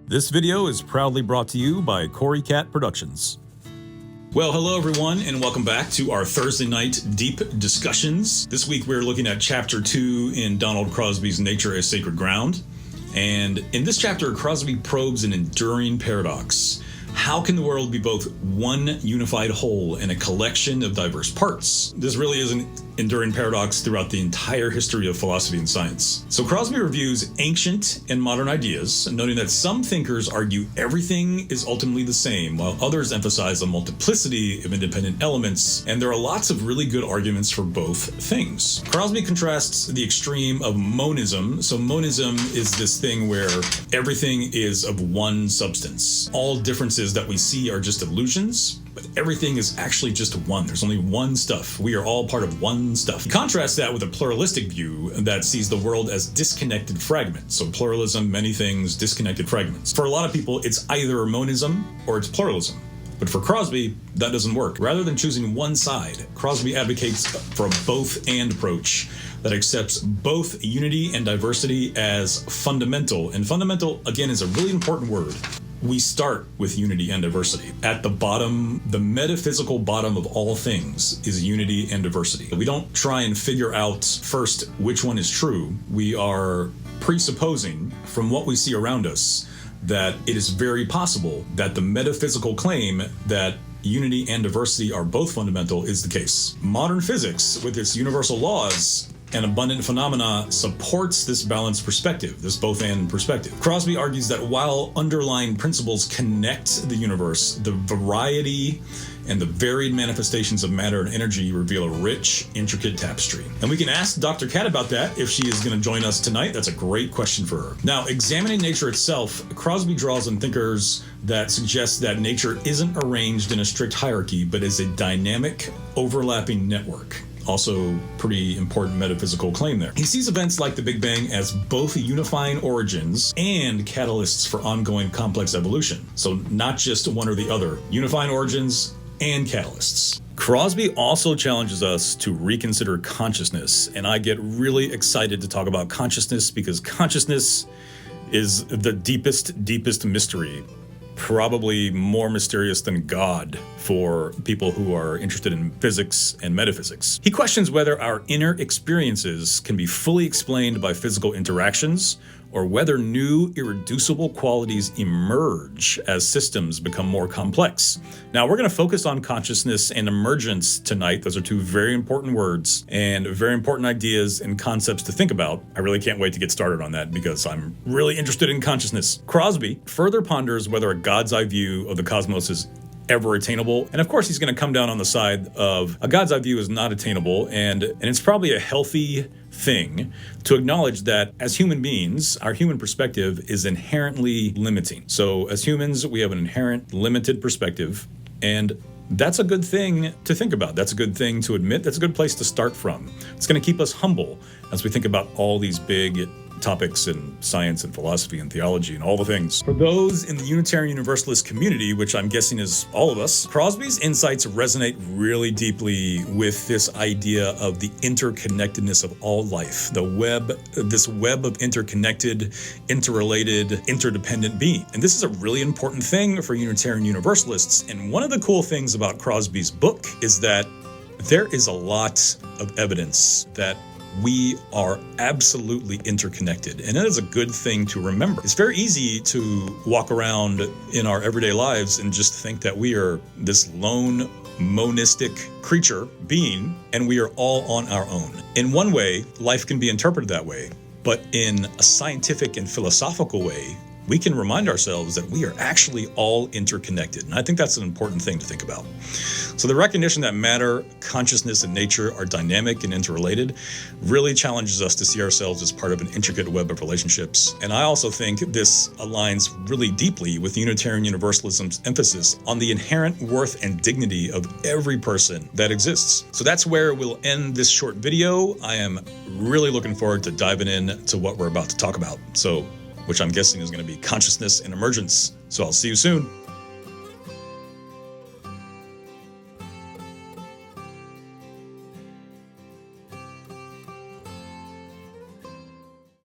This video is proudly brought to you by Corey Cat Productions. Well, hello everyone, and welcome back to our Thursday night deep discussions. This week we're looking at Chapter 2 in Donald Crosby's Nature as Sacred Ground. And in this chapter, Crosby probes an enduring paradox. How can the world be both one unified whole and a collection of diverse parts? This really is an enduring paradox throughout the entire history of philosophy and science. So Crosby reviews ancient and modern ideas, noting that some thinkers argue everything is ultimately the same, while others emphasize a multiplicity of independent elements, and there are lots of really good arguments for both things. Crosby contrasts the extreme of monism. So monism is this thing where everything is of one substance. All differences that we see are just illusions, but everything is actually just one. There's only one stuff. We are all part of one stuff. Contrast that with a pluralistic view that sees the world as disconnected fragments. So pluralism, many things, disconnected fragments. For a lot of people, it's either monism or it's pluralism. But for Crosby, that doesn't work. Rather than choosing one side, Crosby advocates for a both-and approach that accepts both unity and diversity as fundamental. And fundamental, again, is a really important word. We start with unity and diversity. At the bottom, the metaphysical bottom of all things is unity and diversity. We don't try and figure out first which one is true. We are presupposing from what we see around us that it is very possible that the metaphysical claim that unity and diversity are both fundamental is the case. Modern physics, with its universal laws and abundant phenomena, supports this balanced perspective, this both-and perspective. Crosby argues that while underlying principles connect the universe, the variety and the varied manifestations of matter and energy reveal a rich, intricate tapestry. And we can ask Dr. Cat about that if she is going to join us tonight. That's a great question for her. Now, examining nature itself, Crosby draws on thinkers that suggest that nature isn't arranged in a strict hierarchy, but is a dynamic, overlapping network. Also, pretty important metaphysical claim there. He sees events like the Big Bang as both unifying origins and catalysts for ongoing complex evolution. So not just one or the other. Unifying origins and catalysts. Crosby also challenges us to reconsider consciousness, and I get really excited to talk about consciousness because consciousness is the deepest mystery. Probably more mysterious than God for people who are interested in physics and metaphysics. He questions whether our inner experiences can be fully explained by physical interactions or whether new irreducible qualities emerge as systems become more complex. Now, we're going to focus on consciousness and emergence tonight. Those are two very important words and very important ideas and concepts to think about. I really can't wait to get started on that because I'm really interested in consciousness. Crosby further ponders whether a God's eye view of the cosmos is ever attainable. And of course, he's going to come down on the side of a God's eye view is not attainable. And it's probably a healthy thing to acknowledge that as human beings, our human perspective is inherently limiting. So as humans, we have an inherent limited perspective, and that's a good thing to think about. That's a good thing to admit. That's a good place to start from. It's going to keep us humble as we think about all these big topics in science and philosophy and theology and all the things. For those in the Unitarian Universalist community, which I'm guessing is all of us, Crosby's insights resonate really deeply with this idea of the interconnectedness of all life, this web of interconnected, interrelated, interdependent being. And this is a really important thing for Unitarian Universalists. And one of the cool things about Crosby's book is that there is a lot of evidence that we are absolutely interconnected, and that is a good thing to remember. It's very easy to walk around in our everyday lives and just think that we are this lone monistic creature being, and we are all on our own. In one way, life can be interpreted that way, but in a scientific and philosophical way, we can remind ourselves that we are actually all interconnected. And I think that's an important thing to think about. So the recognition that matter, consciousness, and nature are dynamic and interrelated really challenges us to see ourselves as part of an intricate web of relationships. And I also think this aligns really deeply with Unitarian Universalism's emphasis on the inherent worth and dignity of every person that exists. So that's where we'll end this short video. I am really looking forward to diving into what we're about to talk about. Which I'm guessing is going to be consciousness and emergence. So I'll see you soon.